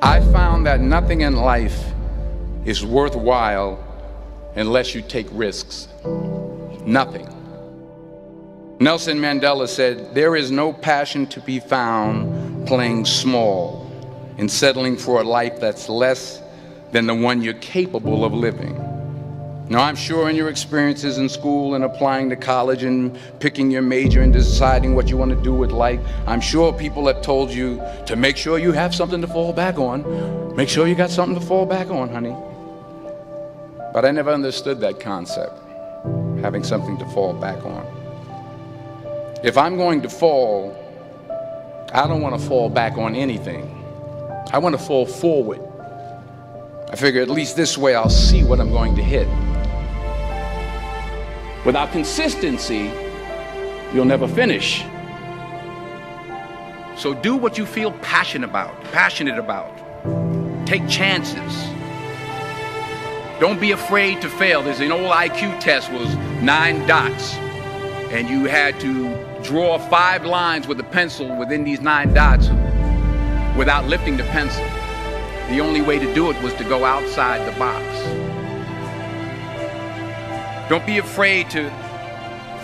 I found that nothing in life is worthwhile unless you take risks. Nothing. Nelson Mandela said, "There is no passion to be found playing small and settling for a life that's less than the one you're capable of living." Now, I'm sure in your experiences in school and applying to college and picking your major and deciding what you want to do with life, I'm sure people have told you to make sure you have something to fall back on. Make sure you got something to fall back on, honey. But I never understood that concept, having something to fall back on. If I'm going to fall, I don't want to fall back on anything. I want to fall forward. I figure at least this way I'll see what I'm going to hit. Without consistency, you'll never finish. So do what you feel passionate about. Take chances. Don't be afraid to fail. There's an old IQ test, was 9 dots, and you had to draw 5 lines with a pencil within these 9 dots without lifting the pencil. The only way to do it was to go outside the box. Don't be afraid to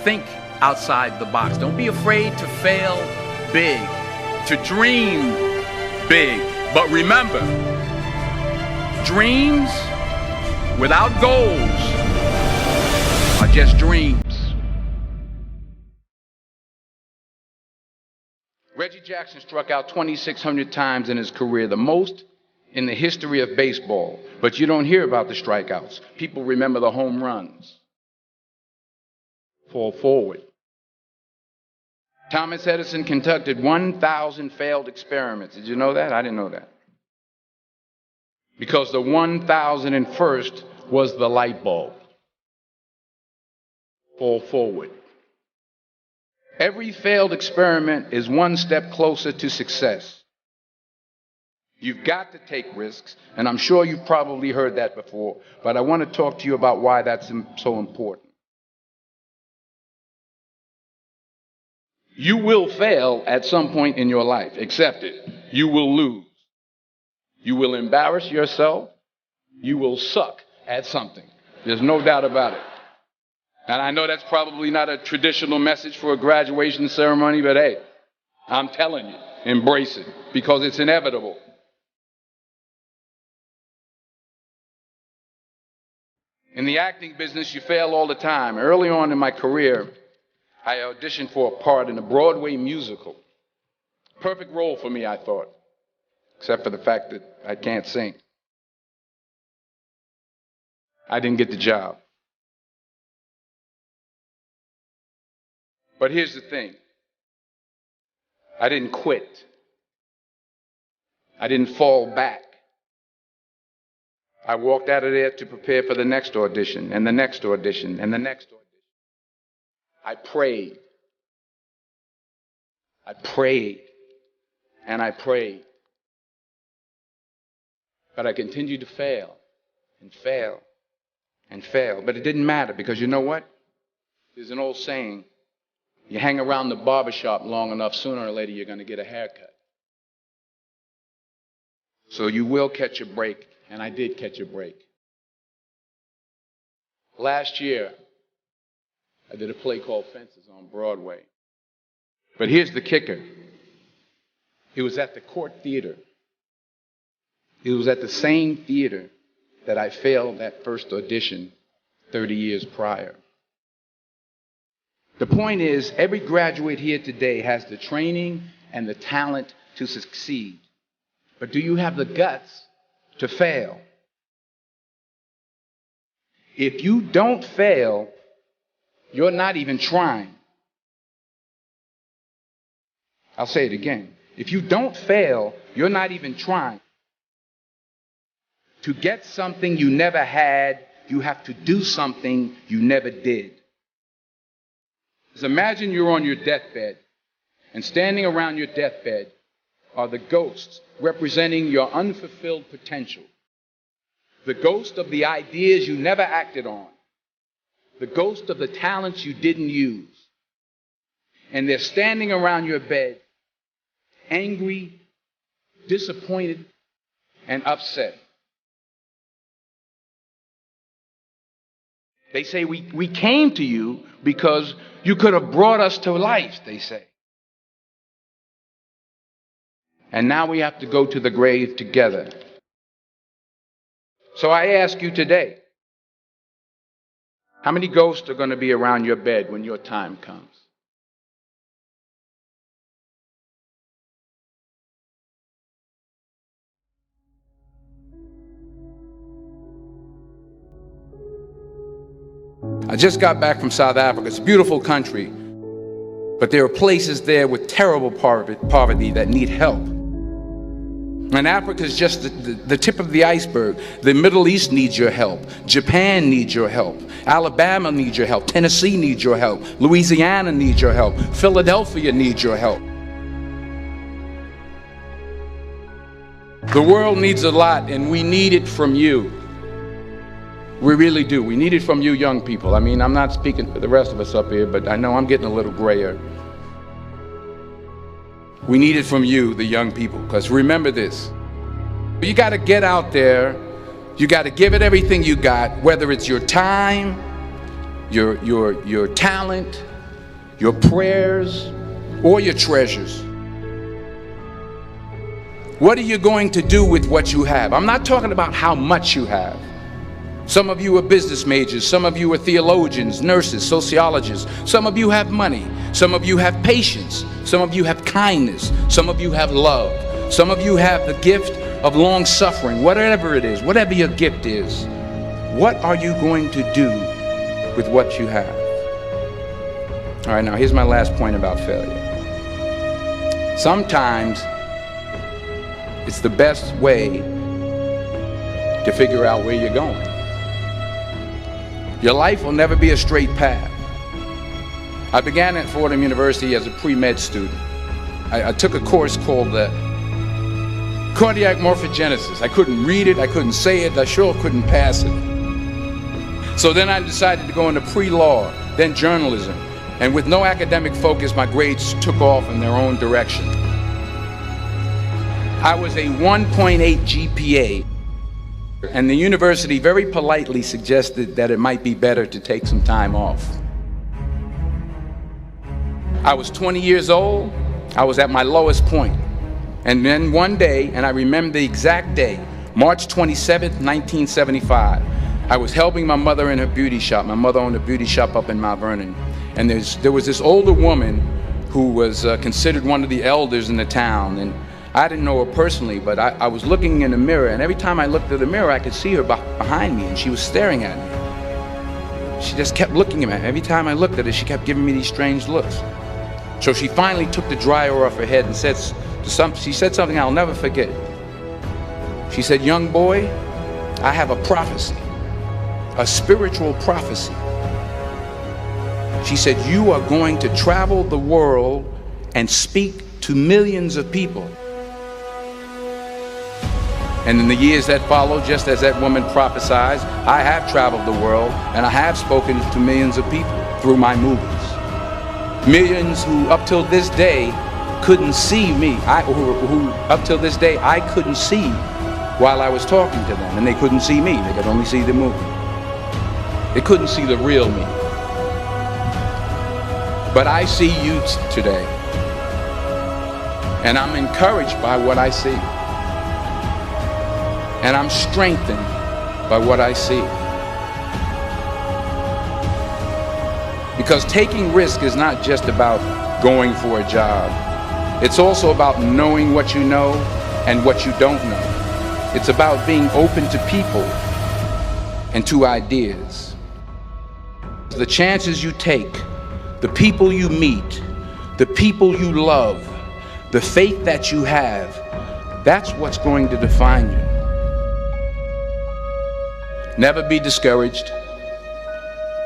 think outside the box. Don't be afraid to fail big, to dream big. But remember, dreams without goals are just dreams. Reggie Jackson struck out 2,600 times in his career, the most in the history of baseball. But you don't hear about the strikeouts. People remember the home runs. Fall forward. Thomas Edison conducted 1,000 failed experiments. Did you know that? I didn't know that. Because the 1,001st was the light bulb. Fall forward. Every failed experiment is one step closer to success. You've got to take risks, and I'm sure you've probably heard that before, but I want to talk to you about why that's so important. You will fail at some point in your life. Accept it. You will lose. You will embarrass yourself. You will suck at something. There's no doubt about it. And I know that's probably not a traditional message for a graduation ceremony, but hey, I'm telling you, embrace it, because it's inevitable. In the acting business, you fail all the time. Early on in my career, I auditioned for a part in a Broadway musical. Perfect role for me, I thought, except for the fact that I can't sing. I didn't get the job. But here's the thing. I didn't quit. I didn't fall back. I walked out of there to prepare for the next audition, and the next audition, and the next audition. I prayed. I prayed. And I prayed. But I continued to fail and fail and fail. But it didn't matter, because you know what? There's an old saying, you hang around the barbershop long enough, sooner or later you're going to get a haircut. So you will catch a break, and I did catch a break. Last year, I did a play called Fences on Broadway. But here's the kicker. It was at the Court Theater. It was at the same theater that I failed that first audition 30 years prior. The point is, every graduate here today has the training and the talent to succeed. But do you have the guts to fail? If you don't fail, you're not even trying. I'll say it again. If you don't fail, you're not even trying. To get something you never had, you have to do something you never did. Just imagine you're on your deathbed, and standing around your deathbed are the ghosts representing your unfulfilled potential. The ghost of the ideas you never acted on. The ghost of the talents you didn't use. And they're standing around your bed, angry, disappointed, and upset. They say, we came to you because you could have brought us to life, they say. And now we have to go to the grave together. So I ask you today, how many ghosts are going to be around your bed when your time comes? I just got back from South Africa. It's a beautiful country, but there are places there with terrible poverty that need help. And Africa is just the tip of the iceberg. The Middle East needs your help. Japan needs your help. Alabama needs your help. Tennessee needs your help. Louisiana needs your help. Philadelphia needs your help. The world needs a lot, and we need it from you. We really do. We need it from you young people. I mean, I'm not speaking for the rest of us up here, but I know I'm getting a little grayer. We need it from you, the young people, because remember this. You got to get out there. You got to give it everything you got, whether it's your time, your talent, your prayers, or your treasures. What are you going to do with what you have? I'm not talking about how much you have. Some of you are business majors, some of you are theologians, nurses, sociologists. Some of you have money, some of you have patience, some of you have kindness, some of you have love, some of you have the gift of long suffering. Whatever it is, whatever your gift is, what are you going to do with what you have? All right, now here's my last point about failure. Sometimes it's the best way to figure out where you're going. Your life will never be a straight path. I began at Fordham University as a pre-med student. I took a course called cardiac morphogenesis. I couldn't read it, I couldn't say it, I sure couldn't pass it. So then I decided to go into pre-law, then journalism. And with no academic focus, my grades took off in their own direction. I was a 1.8 GPA. And the university very politely suggested that it might be better to take some time off. I was 20 years old. I was at my lowest point. And then one day, and I remember the exact day, March 27th, 1975, I was helping my mother in her beauty shop. My mother owned a beauty shop up in Mount Vernon. And there was this older woman who was considered one of the elders in the town. And I didn't know her personally, but I was looking in the mirror, and every time I looked at the mirror, I could see her behind me, and she was staring at me. She just kept looking at me. Every time I looked at her, she kept giving me these strange looks. So she finally took the dryer off her head and she said something I'll never forget. She said, "Young boy, I have a prophecy, a spiritual prophecy." She said, "You are going to travel the world and speak to millions of people." And in the years that followed, just as that woman prophesied, I have traveled the world and I have spoken to millions of people through my movies. Millions who up till this day couldn't see me, who up till this day I couldn't see while I was talking to them, and they couldn't see me, they could only see the movie. They couldn't see the real me. But I see you today, and I'm encouraged by what I see. And I'm strengthened by what I see. Because taking risk is not just about going for a job. It's also about knowing what you know and what you don't know. It's about being open to people and to ideas. The chances you take, the people you meet, the people you love, the faith that you have, that's what's going to define you. Never be discouraged.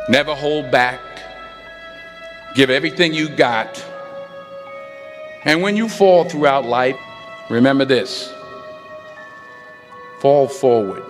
Never hold back. Give everything you got. And when you fall throughout life, remember this: fall forward.